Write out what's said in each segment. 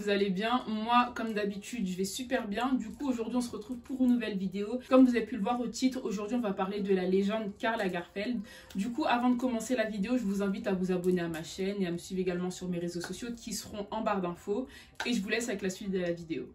vous allez bien. Moi, comme d'habitude, je vais super bien. Du coup, aujourd'hui, on se retrouve pour une nouvelle vidéo. Comme vous avez pu le voir au titre, aujourd'hui, on va parler de la légende Karl Lagerfeld. Du coup, avant de commencer la vidéo, je vous invite à vous abonner à ma chaîne et à me suivre également sur mes réseaux sociaux qui seront en barre d'infos. Et je vous laisse avec la suite de la vidéo.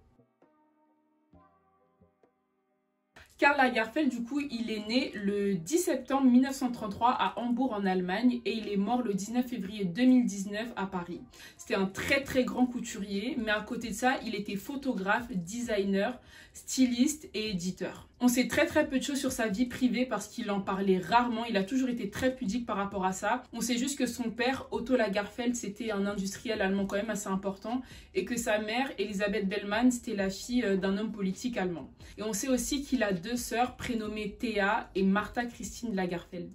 Karl Lagerfeld, du coup, il est né le 10 septembre 1933 à Hambourg en Allemagne et il est mort le 19 février 2019 à Paris. C'était un très grand couturier, mais à côté de ça, il était photographe, designer, styliste et éditeur. On sait très peu de choses sur sa vie privée parce qu'il en parlait rarement, il a toujours été très pudique par rapport à ça. On sait juste que son père, Otto Lagerfeld, c'était un industriel allemand quand même assez important et que sa mère, Elisabeth Bellmann, c'était la fille d'un homme politique allemand. Et on sait aussi qu'il a deux sœurs prénommées Thea et Martha Christine Lagerfeld.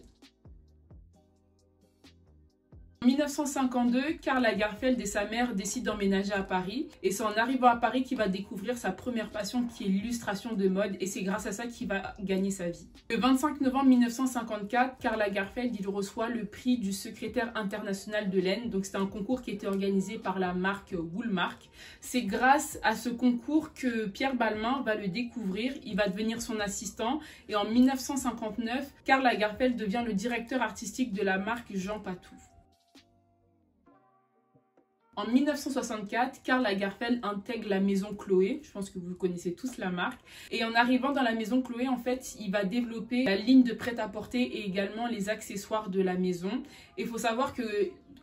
En 1952, Karl Lagerfeld et sa mère décident d'emménager à Paris et c'est en arrivant à Paris qu'il va découvrir sa première passion qui est l'illustration de mode et c'est grâce à ça qu'il va gagner sa vie. Le 25 novembre 1954, Karl Lagerfeld il reçoit le prix du secrétaire international de laine, donc c'est un concours qui était organisé par la marque Woolmark. C'est grâce à ce concours que Pierre Balmain va le découvrir, il va devenir son assistant et en 1959, Karl Lagerfeld devient le directeur artistique de la marque Jean Patou. En 1964, Karl Lagerfeld intègre la maison Chloé, je pense que vous connaissez tous la marque. Et en arrivant dans la maison Chloé, en fait, il va développer la ligne de prêt-à-porter et également les accessoires de la maison. Et il faut savoir que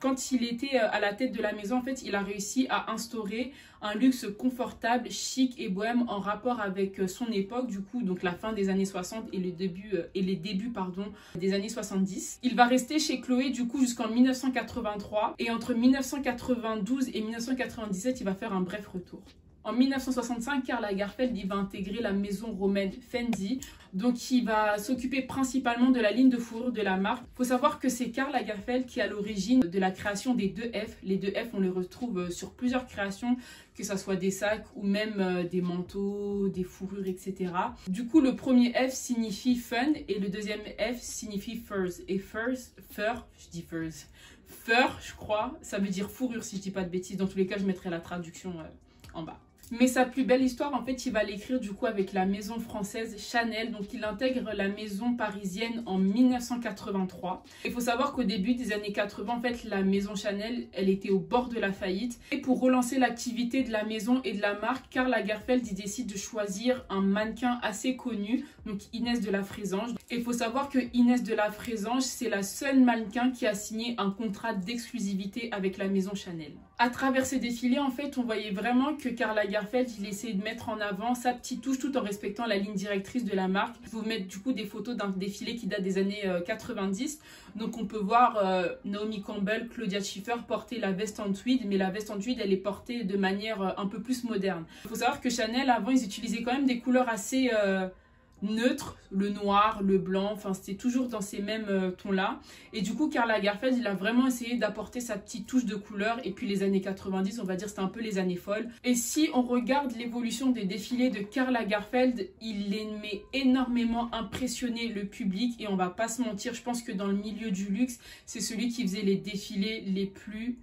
quand il était à la tête de la maison, en fait, il a réussi à instaurer un luxe confortable, chic et bohème en rapport avec son époque, du coup, donc la fin des années 60 et les débuts des années 70. Il va rester chez Chloé, du coup, jusqu'en 1983 et entre 1992 et 1997, il va faire un bref retour. En 1965, Karl Lagerfeld il va intégrer la maison romaine Fendi, donc il va s'occuper principalement de la ligne de fourrure de la marque. Il faut savoir que c'est Karl Lagerfeld qui est à l'origine de la création des 2F. Les 2F, on les retrouve sur plusieurs créations, que ce soit des sacs ou même des manteaux, des fourrures, etc. Du coup, le premier F signifie fun et le deuxième F signifie furs. Et fur, je crois, ça veut dire fourrure si je dis pas de bêtises. Dans tous les cas, je mettrai la traduction en bas. Mais sa plus belle histoire, en fait, il va l'écrire du coup avec la maison française Chanel. Donc, il intègre la maison parisienne en 1983. Il faut savoir qu'au début des années 80, en fait, la maison Chanel, elle était au bord de la faillite. Et pour relancer l'activité de la maison et de la marque, Karl Lagerfeld, il décide de choisir un mannequin assez connu, donc Inès de la Frésange. Et il faut savoir que Inès de la Frésange, c'est la seule mannequin qui a signé un contrat d'exclusivité avec la maison Chanel. À travers ces défilés, en fait, on voyait vraiment que Karl Lagerfeld, il essayait de mettre en avant sa petite touche tout en respectant la ligne directrice de la marque. Je vais vous mettre du coup des photos d'un défilé qui date des années 90. Donc on peut voir Naomi Campbell, Claudia Schiffer porter la veste en tweed, mais la veste en tweed, elle est portée de manière un peu plus moderne. Il faut savoir que Chanel, avant, ils utilisaient quand même des couleurs assez neutre, le noir, le blanc, enfin c'était toujours dans ces mêmes tons-là. Et du coup, Karl Lagerfeld, il a vraiment essayé d'apporter sa petite touche de couleur. Et puis les années 90, on va dire, c'était un peu les années folles. Et si on regarde l'évolution des défilés de Karl Lagerfeld, il aimait énormément impressionner le public. Et on va pas se mentir, je pense que dans le milieu du luxe, c'est celui qui faisait les défilés les plus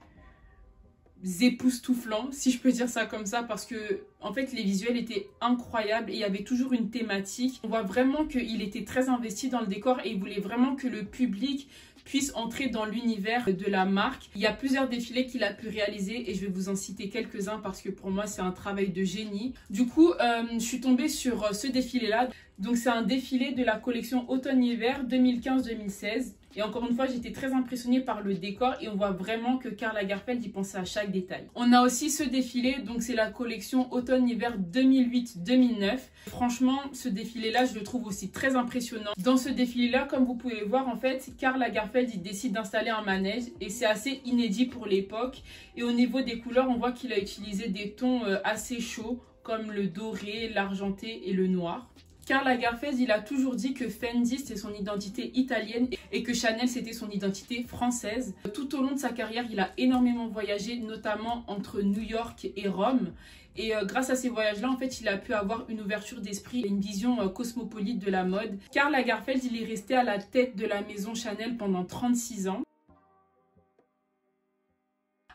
époustouflant, si je peux dire ça comme ça, parce que en fait les visuels étaient incroyables et il y avait toujours une thématique. On voit vraiment qu'il était très investi dans le décor et il voulait vraiment que le public puisse entrer dans l'univers de la marque. Il y a plusieurs défilés qu'il a pu réaliser et je vais vous en citer quelques-uns parce que pour moi c'est un travail de génie. Du coup, je suis tombée sur ce défilé-là. Donc c'est un défilé de la collection automne-hiver 2015-2016. Et encore une fois, j'étais très impressionnée par le décor et on voit vraiment que Karl Lagerfeld y pensait à chaque détail. On a aussi ce défilé, donc c'est la collection automne-hiver 2008-2009. Franchement, ce défilé-là, je le trouve aussi très impressionnant. Dans ce défilé-là, comme vous pouvez le voir, en fait, Karl Lagerfeld, il décide d'installer un manège et c'est assez inédit pour l'époque. Et au niveau des couleurs, on voit qu'il a utilisé des tons assez chauds comme le doré, l'argenté et le noir. Karl Lagerfeld, il a toujours dit que Fendi c'était son identité italienne et que Chanel c'était son identité française. Tout au long de sa carrière, il a énormément voyagé, notamment entre New York et Rome. Et grâce à ces voyages-là, en fait, il a pu avoir une ouverture d'esprit et une vision cosmopolite de la mode. Karl Lagerfeld, il est resté à la tête de la maison Chanel pendant 36 ans.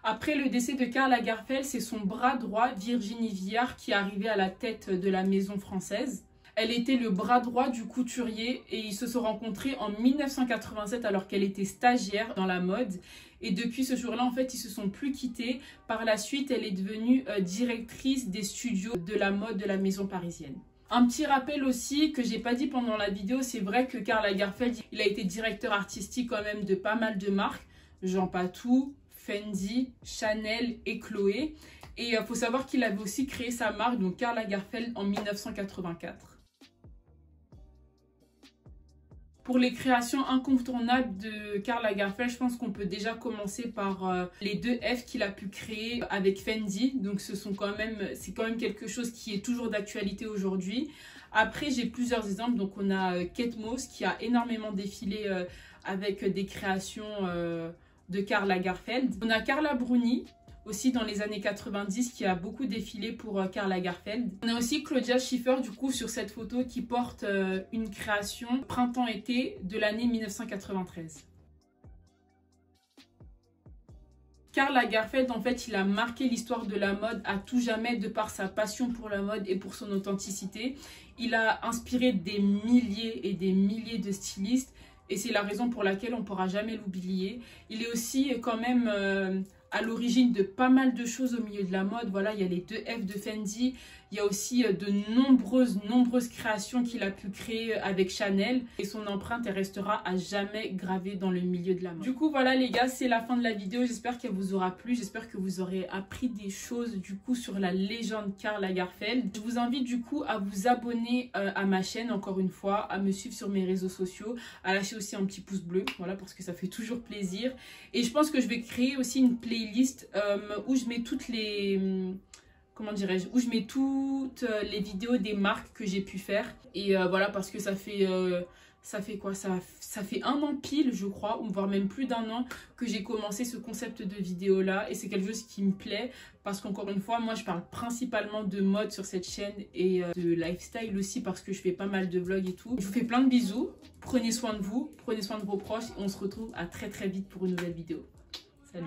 Après le décès de Karl Lagerfeld, c'est son bras droit, Virginie Viard, qui est arrivée à la tête de la maison française. Elle était le bras droit du couturier et ils se sont rencontrés en 1987 alors qu'elle était stagiaire dans la mode. Et depuis ce jour-là, en fait, ils se sont plus quittés. Par la suite, elle est devenue directrice des studios de la mode de la maison parisienne. Un petit rappel aussi que j'ai pas dit pendant la vidéo, c'est vrai que Karl Lagerfeld, il a été directeur artistique quand même de pas mal de marques. Jean Patou, Fendi, Chanel et Chloé. Et il faut savoir qu'il avait aussi créé sa marque, donc Karl Lagerfeld, en 1984. Pour les créations incontournables de Karl Lagerfeld, je pense qu'on peut déjà commencer par les 2 F qu'il a pu créer avec Fendi. Donc c'est quand même quelque chose qui est toujours d'actualité aujourd'hui. Après, j'ai plusieurs exemples. Donc on a Kate Moss qui a énormément défilé avec des créations de Karl Lagerfeld. On a Carla Bruni, aussi dans les années 90, qui a beaucoup défilé pour Karl Lagerfeld. On a aussi Claudia Schiffer, du coup, sur cette photo, qui porte une création printemps-été de l'année 1993. Karl Lagerfeld, en fait, il a marqué l'histoire de la mode à tout jamais de par sa passion pour la mode et pour son authenticité. Il a inspiré des milliers et des milliers de stylistes et c'est la raison pour laquelle on ne pourra jamais l'oublier. Il est aussi quand même à l'origine de pas mal de choses au milieu de la mode. Voilà, il y a les 2 F de Fendi. Il y a aussi de nombreuses créations qu'il a pu créer avec Chanel. Et son empreinte, elle restera à jamais gravée dans le milieu de la mode. Du coup, voilà les gars, c'est la fin de la vidéo. J'espère qu'elle vous aura plu. J'espère que vous aurez appris des choses du coup sur la légende Karl Lagerfeld. Je vous invite du coup à vous abonner à ma chaîne, encore une fois, à me suivre sur mes réseaux sociaux, à lâcher aussi un petit pouce bleu, voilà, parce que ça fait toujours plaisir. Et je pense que je vais créer aussi une playlist où je mets toutes les... comment dirais-je, où je mets toutes les vidéos des marques que j'ai pu faire. Et voilà, parce que ça fait quoi, ça fait 1 an pile, je crois, ou voire même plus d'1 an que j'ai commencé ce concept de vidéo là. Et c'est quelque chose qui me plaît parce qu'encore une fois, moi je parle principalement de mode sur cette chaîne et de lifestyle aussi parce que je fais pas mal de vlogs et tout. Je vous fais plein de bisous, prenez soin de vous, prenez soin de vos proches et on se retrouve à très vite pour une nouvelle vidéo. Salut!